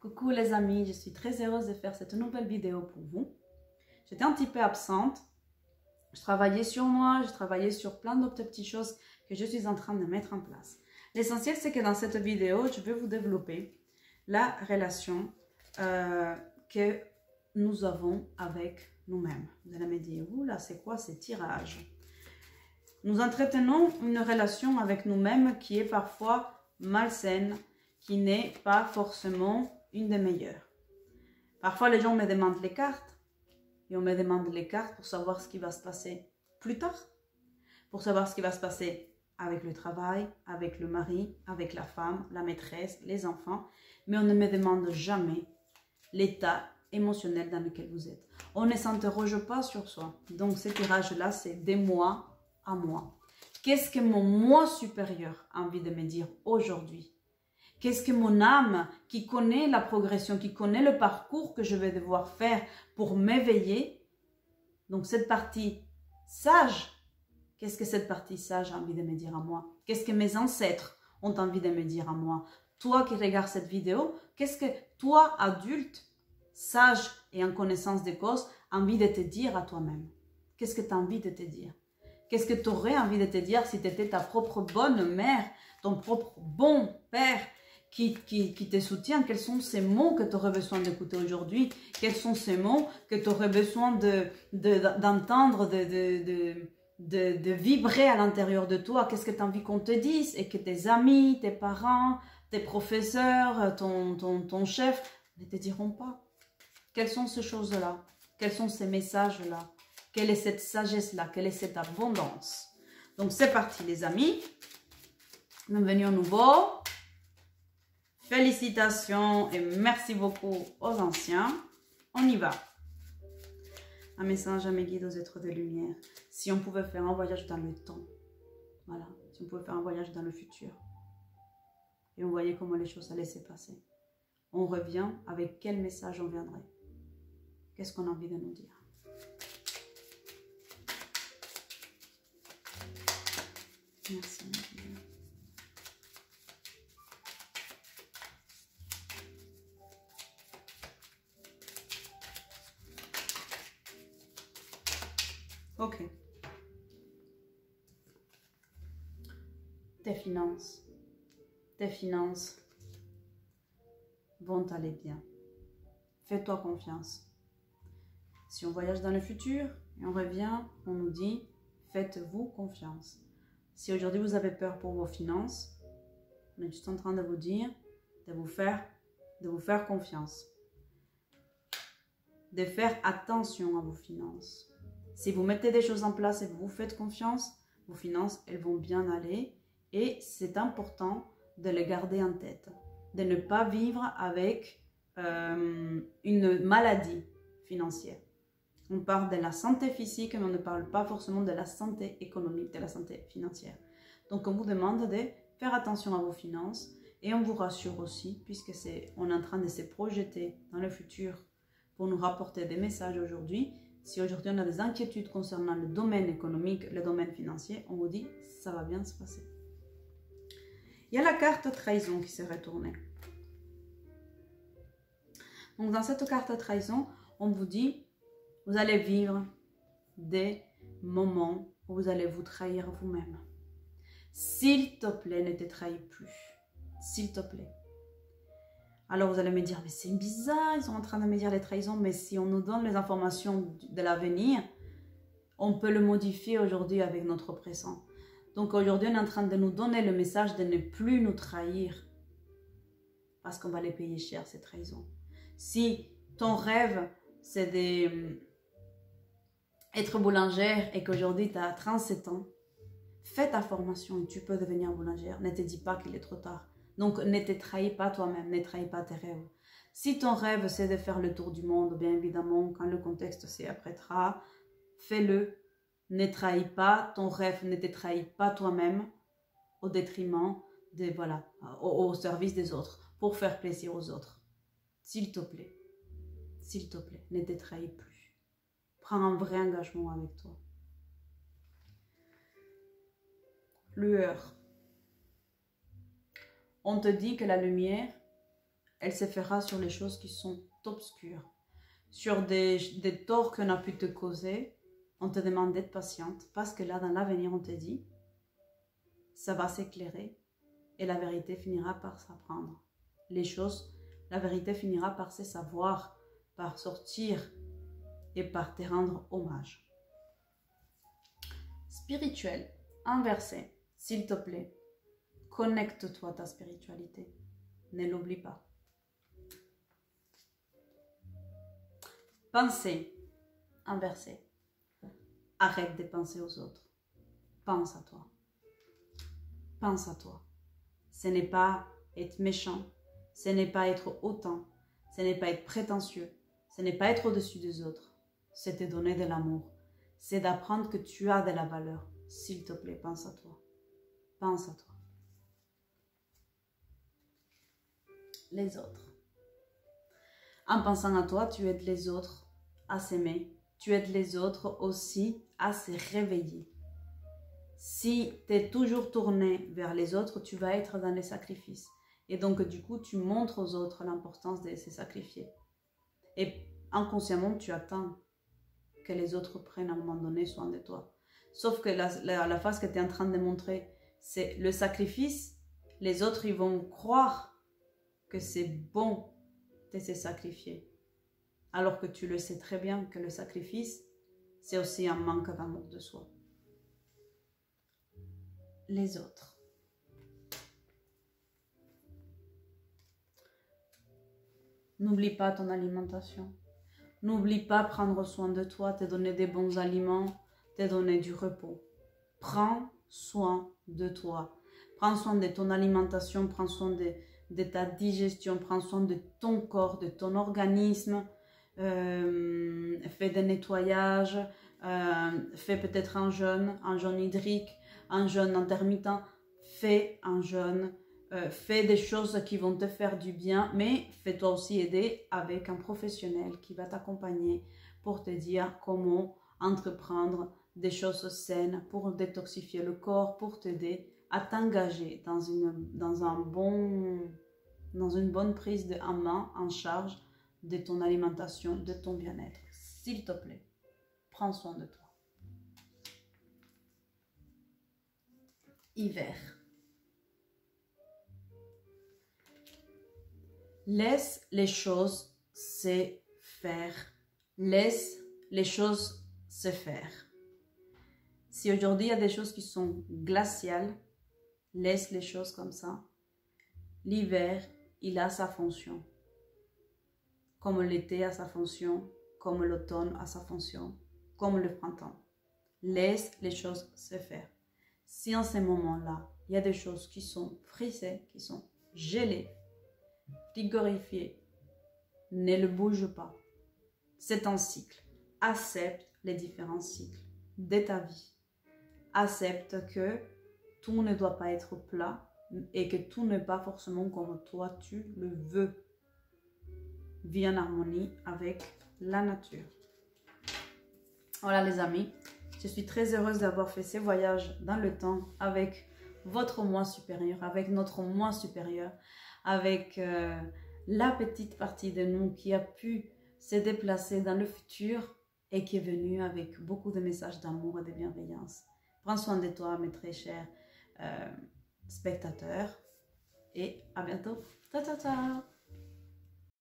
Coucou les amis, je suis très heureuse de faire cette nouvelle vidéo pour vous. J'étais un petit peu absente, je travaillais sur moi, je travaillais sur plein d'autres petites choses que je suis en train de mettre en place. L'essentiel c'est que dans cette vidéo, je vais vous développer la relation que nous avons avec nous-mêmes. Vous allez me dire, oula, c'est quoi ces tirages? Nous entretenons une relation avec nous-mêmes qui est parfois malsaine, qui n'est pas forcément une des meilleures. Parfois, les gens me demandent les cartes, et on me demande les cartes pour savoir ce qui va se passer plus tard, pour savoir ce qui va se passer avec le travail, avec le mari, avec la femme, la maîtresse, les enfants, mais on ne me demande jamais l'état émotionnel dans lequel vous êtes. On ne s'interroge pas sur soi. Donc, ce tirage-là, c'est des moi à moi. Qu'est-ce que mon moi supérieur a envie de me dire aujourd'hui? Qu'est-ce que mon âme, qui connaît la progression, qui connaît le parcours que je vais devoir faire pour m'éveiller, donc cette partie sage, qu'est-ce que cette partie sage a envie de me dire à moi? Qu'est-ce que mes ancêtres ont envie de me dire à moi? Toi qui regardes cette vidéo, qu'est-ce que toi, adulte, sage et en connaissance des causes, a envie de te dire à toi-même? Qu'est-ce que tu as envie de te dire? Qu'est-ce que tu aurais envie de te dire si tu étais ta propre bonne mère, ton propre bon père qui te soutient? Quels sont ces mots que tu aurais besoin d'écouter aujourd'hui? Quels sont ces mots que tu aurais besoin d'entendre, de vibrer à l'intérieur de toi? Qu'est-ce que tu as envie qu'on te dise et que tes amis, tes parents, tes professeurs, ton chef ne te diront pas? Quelles sont ces choses-là? Quels sont ces messages-là? Quelle est cette sagesse-là? Quelle est cette abondance? Donc, c'est parti, les amis. Bienvenue au nouveau. Félicitations et merci beaucoup aux anciens. On y va. Un message à mes guides, aux êtres de lumière. Si on pouvait faire un voyage dans le temps. Voilà. Si on pouvait faire un voyage dans le futur. Et on voyait comment les choses allaient se passer. On revient avec quel message on viendrait? Qu'est-ce qu'on a envie de nous dire? Merci. Ok. Tes finances vont aller bien. Fais-toi confiance. Si on voyage dans le futur et on revient, on nous dit, faites-vous confiance. Si aujourd'hui vous avez peur pour vos finances, on est juste en train de vous dire de vous faire confiance. De faire attention à vos finances. Si vous mettez des choses en place et vous vous faites confiance, vos finances, elles vont bien aller. Et c'est important de les garder en tête. De ne pas vivre avec une maladie financière. On parle de la santé physique, mais on ne parle pas forcément de la santé économique, de la santé financière. Donc, on vous demande de faire attention à vos finances et on vous rassure aussi, puisque on est en train de se projeter dans le futur pour nous rapporter des messages aujourd'hui. Si aujourd'hui on a des inquiétudes concernant le domaine économique, le domaine financier, on vous dit ça va bien se passer. Il y a la carte trahison qui s'est retournée. Donc, dans cette carte trahison, on vous dit vous allez vivre des moments où vous allez vous trahir vous-même. S'il te plaît, ne te trahis plus. S'il te plaît. Alors vous allez me dire, mais c'est bizarre, ils sont en train de me dire les trahisons, mais si on nous donne les informations de l'avenir, on peut le modifier aujourd'hui avec notre présent. Donc aujourd'hui, on est en train de nous donner le message de ne plus nous trahir. Parce qu'on va les payer cher, ces trahisons. Si ton rêve, c'est d'être boulangère et qu'aujourd'hui tu as 37 ans, fais ta formation et tu peux devenir boulangère. Ne te dis pas qu'il est trop tard. Donc ne te trahis pas toi-même, ne trahis pas tes rêves. Si ton rêve c'est de faire le tour du monde, bien évidemment, quand le contexte s'y apprêtera, fais-le. Ne trahis pas ton rêve, ne te trahis pas toi-même au détriment au service des autres, pour faire plaisir aux autres. S'il te plaît, ne te trahis plus. Prends un vrai engagement avec toi. Lueur. On te dit que la lumière, elle se fera sur les choses qui sont obscures. Sur des torts qu'on a pu te causer, on te demande d'être patiente parce que là, dans l'avenir, on te dit, ça va s'éclairer et la vérité finira par s'apprendre. Les choses, la vérité finira par se savoir, par sortir et par te rendre hommage. Spirituel, inversé, s'il te plaît, connecte-toi à ta spiritualité. Ne l'oublie pas. Pensée, inversé. Arrête de penser aux autres. Pense à toi. Pense à toi. Ce n'est pas être méchant, ce n'est pas être hautain, ce n'est pas être prétentieux, ce n'est pas être au-dessus des autres. C'est te donner de l'amour. C'est d'apprendre que tu as de la valeur. S'il te plaît, pense à toi. Pense à toi. Les autres. En pensant à toi, tu aides les autres à s'aimer. Tu aides les autres aussi à se réveiller. Si tu es toujours tourné vers les autres, tu vas être dans les sacrifices. Et donc, du coup, tu montres aux autres l'importance de se sacrifier. Et inconsciemment, tu attends que les autres prennent à un moment donné soin de toi. Sauf que la phase que tu es en train de montrer, c'est le sacrifice. Les autres, ils vont croire que c'est bon de se sacrifier. Alors que tu le sais très bien que le sacrifice, c'est aussi un manque d'amour de soi. Les autres. N'oublie pas ton alimentation. N'oublie pas prendre soin de toi, te donner des bons aliments, te donner du repos. Prends soin de toi. Prends soin de ton alimentation, prends soin de ta digestion, prends soin de ton corps, de ton organisme. Fais des nettoyages, fais peut-être un jeûne hydrique, un jeûne intermittent. Fais un jeûne. Fais des choses qui vont te faire du bien, mais fais-toi aussi aider avec un professionnel qui va t'accompagner pour te dire comment entreprendre des choses saines pour détoxifier le corps, pour t'aider à t'engager dans une bonne prise en main, en charge de ton alimentation, de ton bien-être. S'il te plaît, prends soin de toi. Hiver. Laisse les choses se faire. Laisse les choses se faire. Si aujourd'hui il y a des choses qui sont glaciales, laisse les choses comme ça. L'hiver, il a sa fonction. Comme l'été a sa fonction, comme l'automne a sa fonction, comme le printemps. Laisse les choses se faire. Si en ce moment-là, il y a des choses qui sont frisées, qui sont gelées, frigorifiées, ne le bouge pas. C'est un cycle. Accepte les différents cycles de ta vie. Accepte que tout ne doit pas être plat et que tout n'est pas forcément comme toi tu le veux. Vis en harmonie avec la nature. Voilà les amis, je suis très heureuse d'avoir fait ce voyage dans le temps avec votre moi supérieur, avec notre moi supérieur, avec la petite partie de nous qui a pu se déplacer dans le futur et qui est venue avec beaucoup de messages d'amour et de bienveillance. Prends soin de toi, mes très chers spectateurs, et à bientôt. Ciao, ciao, ciao.